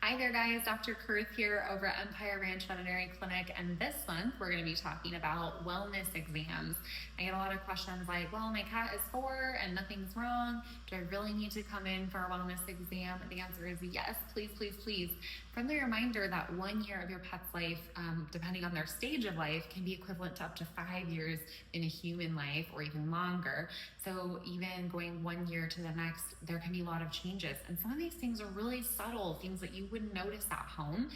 Hi there guys, Dr. Kurth here over at Empire Ranch Veterinary Clinic, and this month we're going to be talking about wellness exams. I get a lot of questions like, well, my cat is 4 and nothing's wrong. Do I really need to come in for a wellness exam? The answer is yes, please, please, please. Friendly reminder that 1 year of your pet's life, depending on their stage of life, can be equivalent to up to 5 years in a human life or even longer. So even going 1 year to the next, there can be a lot of changes. And some of these things are really subtle, things that you wouldn't notice at home.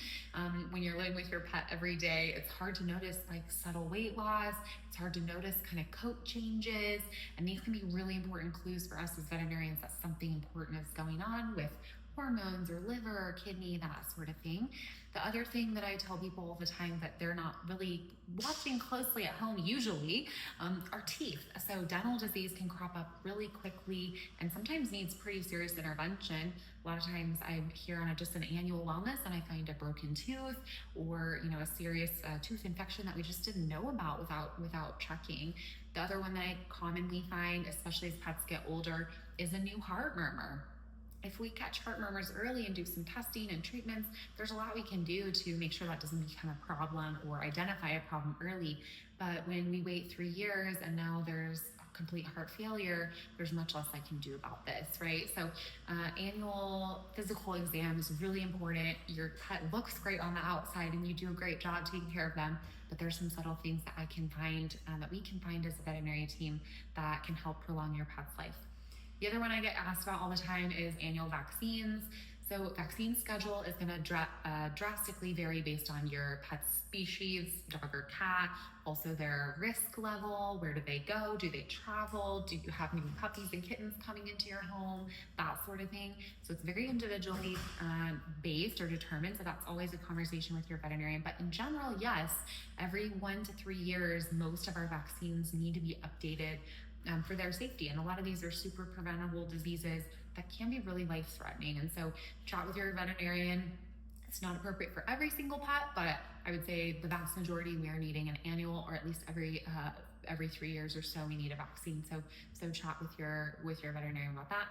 When you're living with your pet every day, it's hard to notice like subtle weight loss. It's hard to notice kind of coat changes. And these can be really important clues for us as veterinarians that something important is going on with hormones or liver or kidney, that sort of thing. The other thing that I tell people all the time that they're not really watching closely at home usually are teeth. So dental disease can crop up really quickly and sometimes needs pretty serious intervention. A lot of times I'm here on just an annual wellness and I find a broken tooth or a serious tooth infection that we just didn't know about without checking. The other one that I commonly find, especially as pets get older, is a new heart murmur. If we catch heart murmurs early and do some testing and treatments, there's a lot we can do to make sure that doesn't become a problem or identify a problem early. But when we wait 3 years and now there's complete heart failure, there's much less I can do about this, right? So annual physical exam is really important. Your pet looks great on the outside and you do a great job taking care of them, but there's some subtle things that I can find, that we can find as a veterinary team that can help prolong your pet's life. The other one I get asked about all the time is annual vaccines. So vaccine schedule is going to drastically vary based on your pet's species, dog or cat, also their risk level, where do they go, do they travel, do you have new puppies and kittens coming into your home, that sort of thing. So it's very individually based or determined, so that's always a conversation with your veterinarian. But in general, yes, every 1 to 3 years, most of our vaccines need to be updated for their safety. And a lot of these are super preventable diseases that can be really life-threatening. And so chat with your veterinarian. It's not appropriate for every single pet, but I would say the vast majority we are needing an annual, or at least every 3 years or so we need a vaccine. So chat with your veterinarian about that.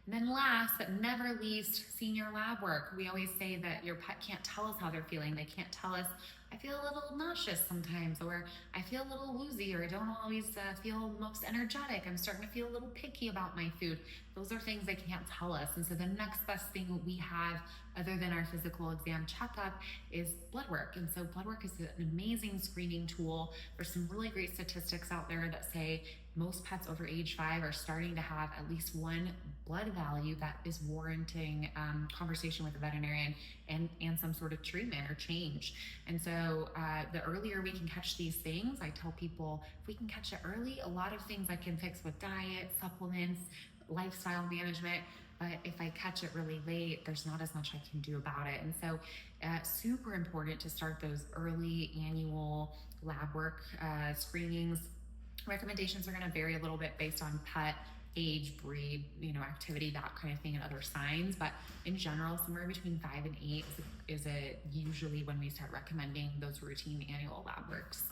And then last but never least, senior lab work. We always say that your pet can't tell us how they're feeling. They can't tell us, I feel a little nauseous sometimes, or I feel a little woozy, or I don't always feel most energetic. I'm starting to feel a little picky about my food. Those are things they can't tell us. And so the next best thing we have, other than our physical exam checkup, is blood work. And so blood work is an amazing screening tool. There's some really great statistics out there that say most pets over age 5 are starting to have at least one blood value that is warranting conversation with a veterinarian and some sort of treatment or change. And so the earlier we can catch these things, I tell people, if we can catch it early, a lot of things I can fix with diet, supplements, lifestyle management. But if I catch it really late, there's not as much I can do about it. And so super important to start those early annual lab work screenings. Recommendations are going to vary a little bit based on pet age, breed, activity, that kind of thing, and other signs. But in general, somewhere between 5 and 8 is usually when we start recommending those routine annual lab works.